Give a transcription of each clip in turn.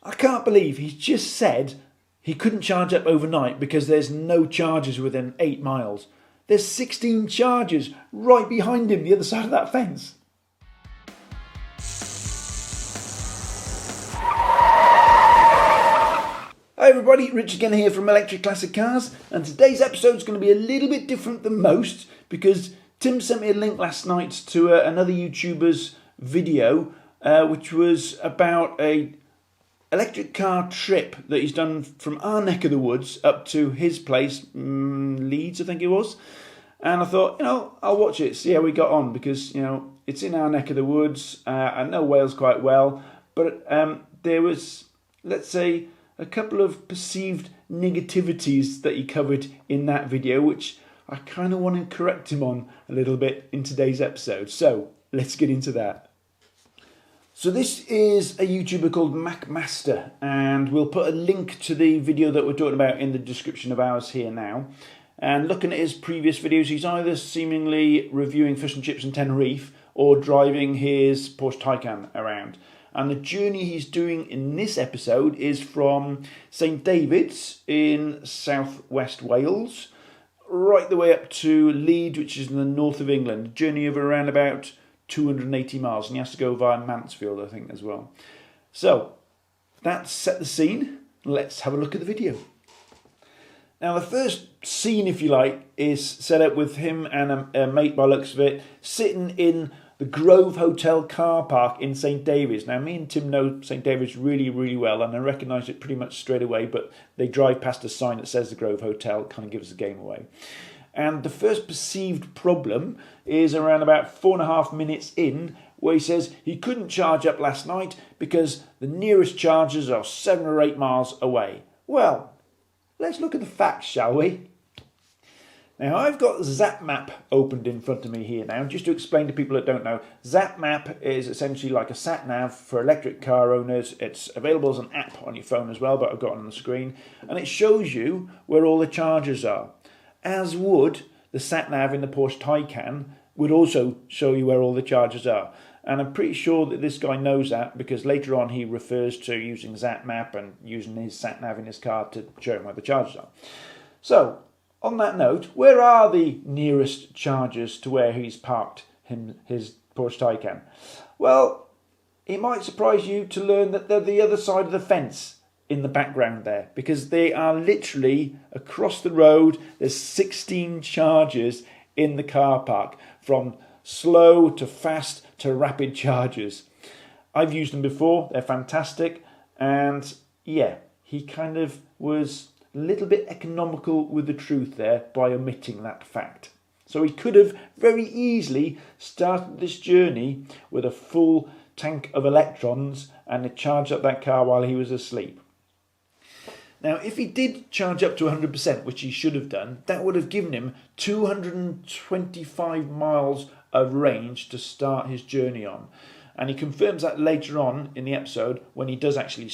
I can't believe he's just said he couldn't charge up overnight because there's no chargers within 8 miles. There's 16 chargers right behind him, the other side of that fence. Hi everybody, Rich again here from Electric Classic Cars, and today's episode is going to be a little bit different than most because Tim sent me a link last night to another YouTuber's video which was about a electric car trip that he's done from our neck of the woods up to his place, Leeds I think it was, and I thought, I'll watch it, see how we got on, because it's in our neck of the woods. I know Wales quite well, but there was, let's say, a couple of perceived negativities that he covered in that video, which I kind of want to correct him on a little bit in today's episode. So let's get into that. So this is a YouTuber called MacMaster, and we'll put a link to the video that we're talking about in the description of ours here now. And looking at his previous videos, he's either seemingly reviewing fish and chips in Tenerife or driving his Porsche Taycan around. And the journey he's doing in this episode is from St David's in southwest Wales, right the way up to Leeds, which is in the north of England. A journey of around about 280 miles, and he has to go via Mansfield, I think, as well. So, that's set the scene. Let's have a look at the video. Now, the first scene, if you like, is set up with him and a mate, by the looks of it, sitting in the Grove Hotel car park in St David's. Now, me and Tim know St David's really, really well, and I recognise it pretty much straight away, but they drive past a sign that says the Grove Hotel, kind of gives the game away. And the first perceived problem is around about 4.5 minutes in, where he says he couldn't charge up last night because the nearest chargers are 7 or 8 miles away. Well, let's look at the facts, shall we? Now, I've got ZapMap opened in front of me here now. Just to explain to people that don't know, ZapMap is essentially like a sat-nav for electric car owners. It's available as an app on your phone as well, but I've got it on the screen. And it shows you where all the chargers are. As would the sat-nav in the Porsche Taycan would also show you where all the chargers are. And I'm pretty sure that this guy knows that, because later on he refers to using ZapMap and using his sat-nav in his car to show him where the chargers are. So, on that note, where are the nearest chargers to where he's parked his Porsche Taycan? Well, it might surprise you to learn that they're the other side of the fence in the background there, because they are literally across the road. There's 16 chargers in the car park, from slow to fast to rapid chargers. I've used them before, they're fantastic, and yeah, he kind of was a little bit economical with the truth there by omitting that fact. So he could have very easily started this journey with a full tank of electrons and charged up that car while he was asleep. Now, if he did charge up to 100%, which he should have done, that would have given him 225 miles of range to start his journey on. And he confirms that later on in the episode when he does actually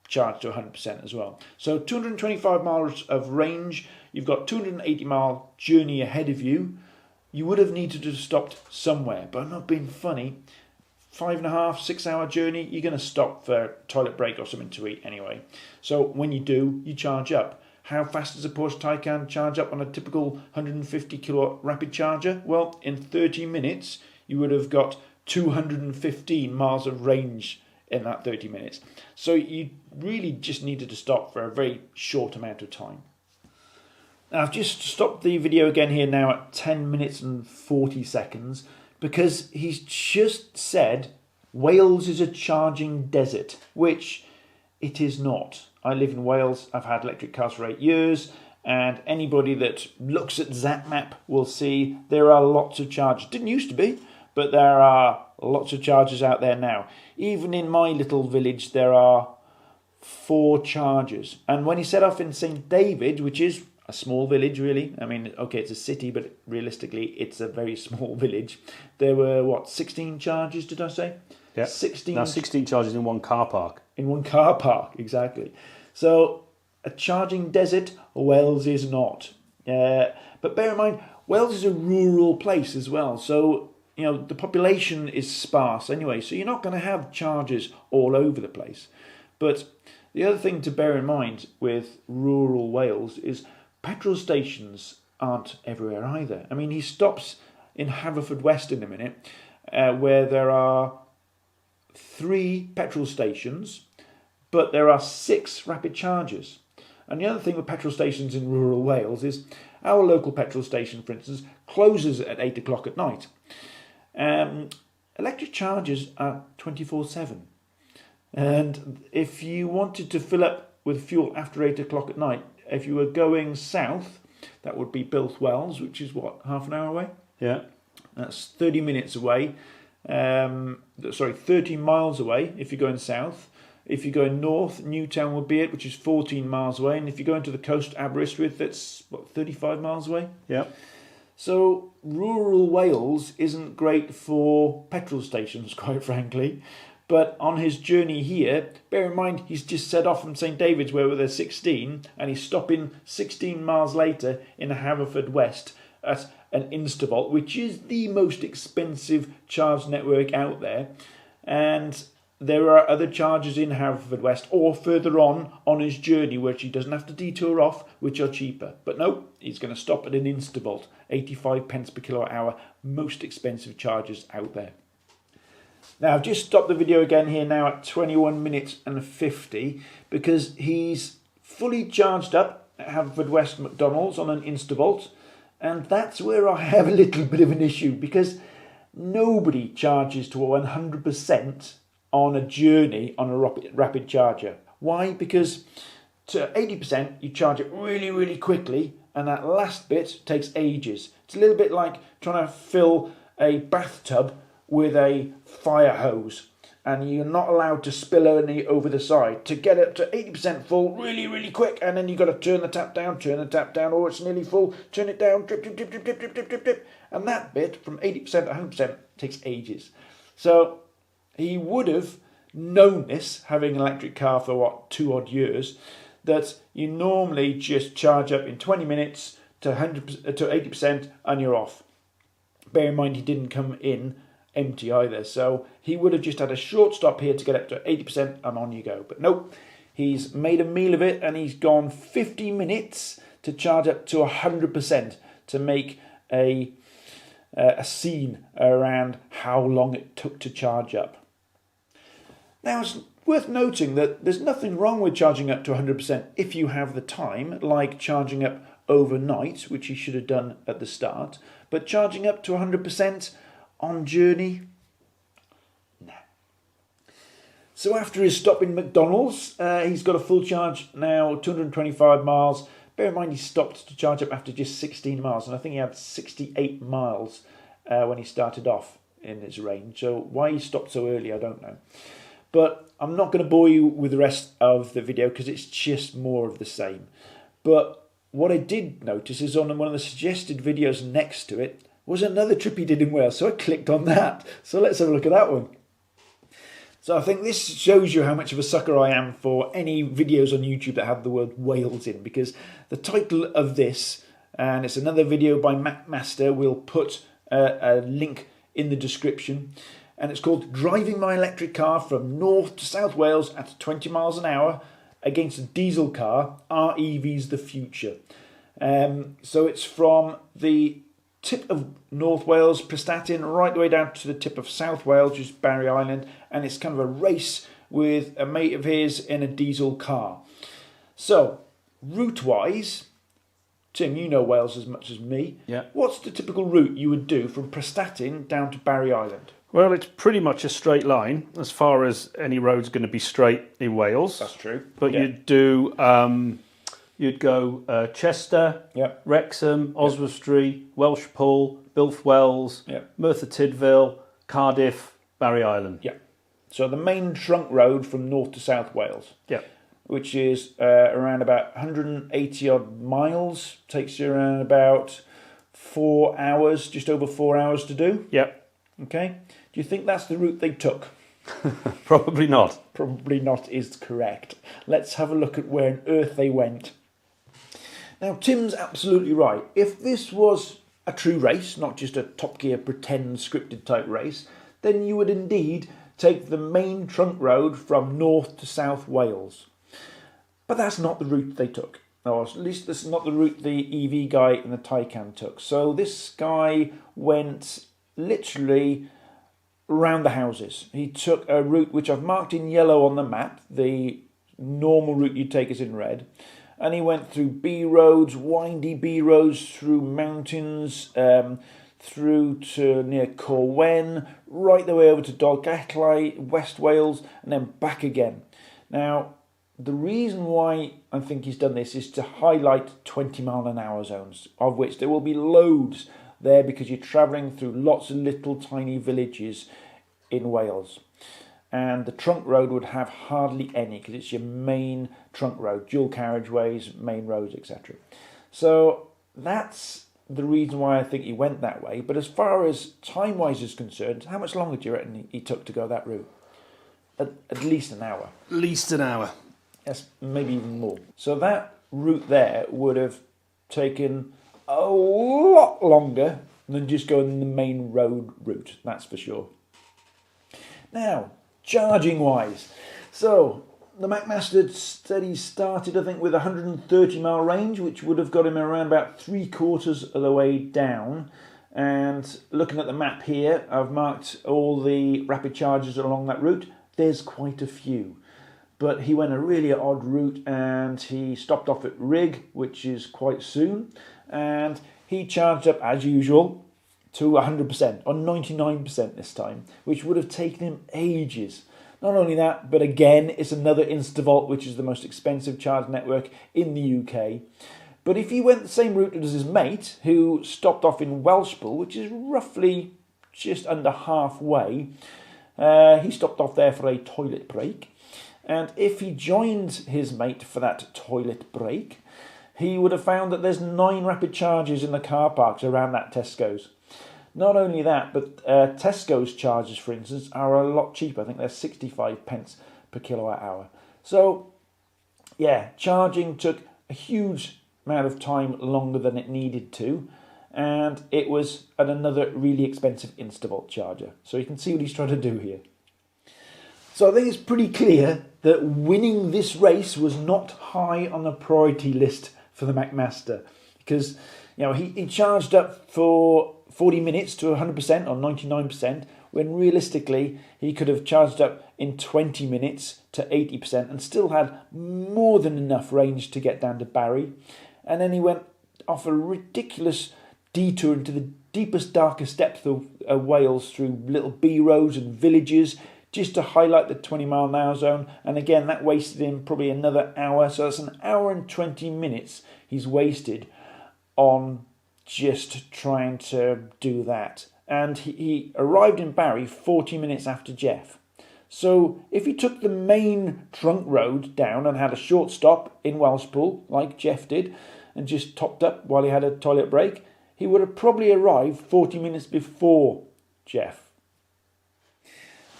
charge to 100% as well. So 225 miles of range, you've got 280 mile journey ahead of you. You would have needed to have stopped somewhere, but I'm not being funny. 5.5, 6 hour journey, you're going to stop for a toilet break or something to eat anyway. So when you do, you charge up. How fast does a Porsche Taycan charge up on a typical 150 kilowatt rapid charger? Well, in 30 minutes, you would have got 215 miles of range in that 30 minutes. So you really just needed to stop for a very short amount of time. Now, I've just stopped the video again here now at 10 minutes and 40 seconds because he's just said Wales is a charging desert, which it is not. I live in Wales, I've had electric cars for 8 years, and anybody that looks at ZapMap will see there are lots of chargers. Didn't used to be, but there are lots of chargers out there now. Even in my little village, there are 4 chargers. And when he set off in St David, which is a small village, really. I mean, okay, it's a city, but realistically, it's a very small village. There were, 16 chargers, did I say? Yeah. 16. Now 16 chargers in one car park. In one car park, exactly. So, a charging desert, Wales is not. But bear in mind, Wales is a rural place as well. So, the population is sparse anyway. So you're not going to have chargers all over the place. But The other thing to bear in mind with rural Wales is petrol stations aren't everywhere either. I mean, he stops in Haverfordwest in a minute, where there are 3 petrol stations, but there are 6 rapid chargers. And the other thing with petrol stations in rural Wales is our local petrol station, for instance, closes at 8 o'clock at night. Electric chargers are 24/7. And if you wanted to fill up with fuel after 8 o'clock at night, if you were going south, that would be Bilth-Wells, which is what, half an hour away? Yeah. That's 30 minutes away. 30 miles away if you're going south. If you're going north, Newtown would be it, which is 14 miles away. And if you're going to the coast, Aberystwyth, that's, 35 miles away? Yeah. So rural Wales isn't great for petrol stations, quite frankly. But on his journey here, bear in mind, he's just set off from St David's where they're 16, and he's stopping 16 miles later in Haverfordwest at an Instavolt, which is the most expensive charge network out there. And there are other chargers in Haverfordwest or further on his journey, which he doesn't have to detour off, which are cheaper. But no, he's going to stop at an Instavolt, 85 pence per kilowatt hour, most expensive chargers out there. Now, I've just stopped the video again here now at 21 minutes and 50 because he's fully charged up at Haverfordwest McDonald's on an Instavolt, and that's where I have a little bit of an issue because nobody charges to 100% on a journey on a rapid charger. Why? Because to 80% you charge it really, really quickly, and that last bit takes ages. It's a little bit like trying to fill a bathtub with a fire hose, and you're not allowed to spill any over the side. To get it to 80% full really, really quick, and then you've got to turn the tap down, or it's nearly full, turn it down, drip, drip, drip, drip, drip, drip, drip, drip, drip. And that bit from 80% to 100% takes ages. So he would have known this, having an electric car for 2 odd years, that you normally just charge up in 20 minutes to 80% and you're off. Bear in mind he didn't come in empty either, so he would have just had a short stop here to get up to 80% and on you go. But nope, he's made a meal of it and he's gone 50 minutes to charge up to 100% to make a scene around how long it took to charge up. Now, it's worth noting that there's nothing wrong with charging up to 100% if you have the time, like charging up overnight, which he should have done at the start, but charging up to 100% on journey, no. So after his stop in McDonald's, he's got a full charge now, 225 miles. Bear in mind he stopped to charge up after just 16 miles, and I think he had 68 miles when he started off in his range. So why he stopped so early, I don't know. But I'm not going to bore you with the rest of the video because it's just more of the same. But what I did notice is on one of the suggested videos next to it was another trip he did in Wales. So I clicked on that. So let's have a look at that one. So I think this shows you how much of a sucker I am for any videos on YouTube that have the word Wales in, because the title of this, and it's another video by Matt Master, we'll put a link in the description, and it's called Driving My Electric Car from North to South Wales at 20 miles an hour against a diesel car. Are EVs the future? So it's from the tip of North Wales, Prestatyn, right the way down to the tip of South Wales, which is Barry Island, and it's kind of a race with a mate of his in a diesel car. So, route-wise, Tim, you know Wales as much as me. Yeah. What's the typical route you would do from Prestatyn down to Barry Island? Well, it's pretty much a straight line as far as any road's going to be straight in Wales. That's true. But Yeah. you'd do, you'd go Chester, Yep. Wrexham, Oswestry, Welshpool, Bilth-Wells, Yep. Merthyr Tydfil, Cardiff, Barry Island. Yeah. So the main trunk road from North to South Wales, Yeah. which is around about 180 odd miles, takes you around about 4 hours, just over 4 hours to do. Yeah. Okay. Do you think that's the route they took? Probably not. Probably not is correct. Let's have a look at where on earth they went. Now, Tim's absolutely right. If this was a true race, not just a Top Gear pretend scripted type race, then you would indeed take the main trunk road from North to South Wales. But that's not the route they took. Or at least this is not the route the EV guy in the Taycan took. So this guy went literally around the houses. He took a route which I've marked in yellow on the map. The normal route you take is in red. And he went through B roads, windy B roads, through mountains, through to near Corwen, right the way over to Dolgellau, West Wales, and then back again. Now, the reason why I think he's done this is to highlight 20 mile an hour zones, of which there will be loads there because you're travelling through lots of little tiny villages in Wales. And the trunk road would have hardly any because it's your main trunk road, dual carriageways, main roads, etc. So that's the reason why I think he went that way. But as far as time-wise is concerned, how much longer do you reckon he took to go that route? At least an hour. At least an hour. Yes, maybe even more. So that route there would have taken a lot longer than just going the main road route, that's for sure. Now, charging wise, so the McMaster said he started, I think, with 130 mile range, which would have got him around about 3/4 of the way down. And looking at the map here, I've marked all the rapid chargers along that route. There's quite a few. But he went a really odd route and he stopped off at Rig, which is quite soon. And he charged up, as usual, to 100%, or 99% this time, which would have taken him ages. Not only that, but again, it's another Instavolt, which is the most expensive charge network in the UK. But if he went the same route as his mate, who stopped off in Welshpool, which is roughly just under halfway, he stopped off there for a toilet break. And if he joined his mate for that toilet break, he would have found that there's 9 rapid chargers in the car parks around that Tesco's. Not only that, but Tesco's chargers, for instance, are a lot cheaper. I think they're 65 pence per kilowatt hour. So, yeah, charging took a huge amount of time longer than it needed to. And it was at another really expensive Instavolt charger. So you can see what he's trying to do here. So I think it's pretty clear that winning this race was not high on the priority list for the McMaster. Because, you know, he charged up for 40 minutes to 100% or 99%, when realistically he could have charged up in 20 minutes to 80% and still had more than enough range to get down to Barry. And then he went off a ridiculous detour into the deepest, darkest depth of Wales through little B roads and villages just to highlight the 20 mile an hour zone. And again, that wasted him probably another hour. So that's an hour and 20 minutes he's wasted on just trying to do that. And he arrived in Barry 40 minutes after Jeff. So if he took the main trunk road down and had a short stop in Welshpool, like Jeff did, and just topped up while he had a toilet break, he would have probably arrived 40 minutes before Jeff.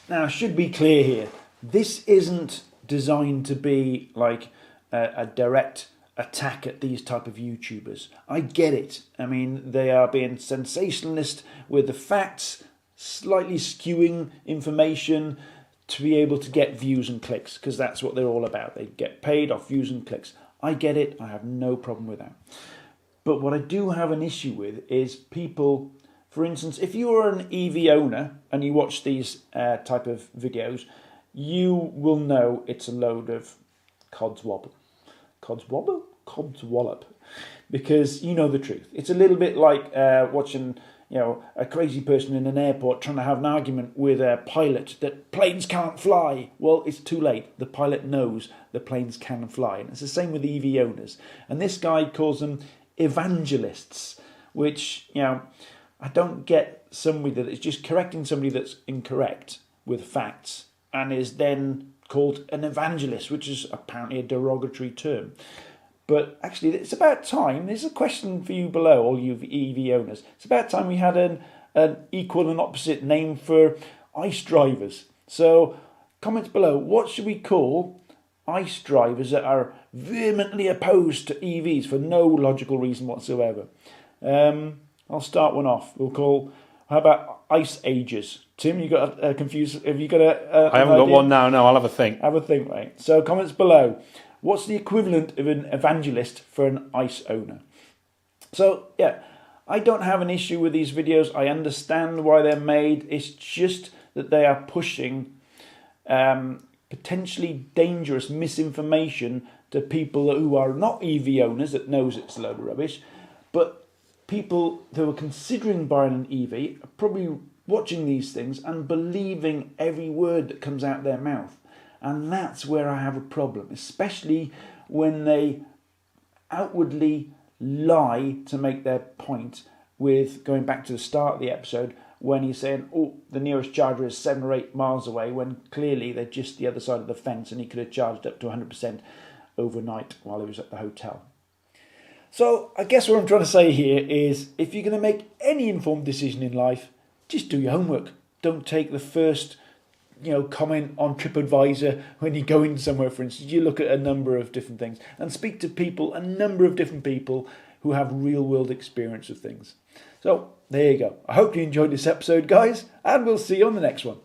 Now, I should be clear here. This isn't designed to be like a direct attack at these type of YouTubers. I get it. I mean, they are being sensationalist with the facts, slightly skewing information to be able to get views and clicks, because that's what they're all about. They get paid off views and clicks. I get it. I have no problem with that. But what I do have an issue with is people, for instance, if you are an EV owner and you watch these type of videos, you will know it's a load of codswobble. Codswobble? Codswallop. Because you know the truth. It's a little bit like watching, a crazy person in an airport trying to have an argument with a pilot that planes can't fly. Well, it's too late. The pilot knows the planes can fly. And it's the same with EV owners. And this guy calls them evangelists, which, I don't get somebody that is just correcting somebody that's incorrect with facts and is then called an evangelist, which is apparently a derogatory term. But actually, it's about time. There's a question for you below, all you EV owners. It's about time we had an equal and opposite name for ICE drivers. So, comments below. What should we call ICE drivers that are vehemently opposed to EVs for no logical reason whatsoever? I'll start one off. How about ICE ages? Tim, you got confused? Have you got a? I haven't got one now. No, I'll have a think. Have a think, right? So, comments below. What's the equivalent of an evangelist for an ICE owner? So, yeah, I don't have an issue with these videos. I understand why they're made. It's just that they are pushing potentially dangerous misinformation to people who are not EV owners that knows it's a load of rubbish, but people who are considering buying an EV are probably watching these things and believing every word that comes out their mouth. And that's where I have a problem, especially when they outwardly lie to make their point, with going back to the start of the episode when he's saying, oh, the nearest charger is 7 or 8 miles away, when clearly they're just the other side of the fence and he could have charged up to 100% overnight while he was at the hotel. So I guess what I'm trying to say here is, if you're going to make any informed decision in life, just do your homework. Don't take the first comment on TripAdvisor when you go in somewhere, for instance. You look at a number of different things and speak to people, a number of different people who have real world experience of things. So there you go. I hope you enjoyed this episode, guys, and we'll see you on the next one.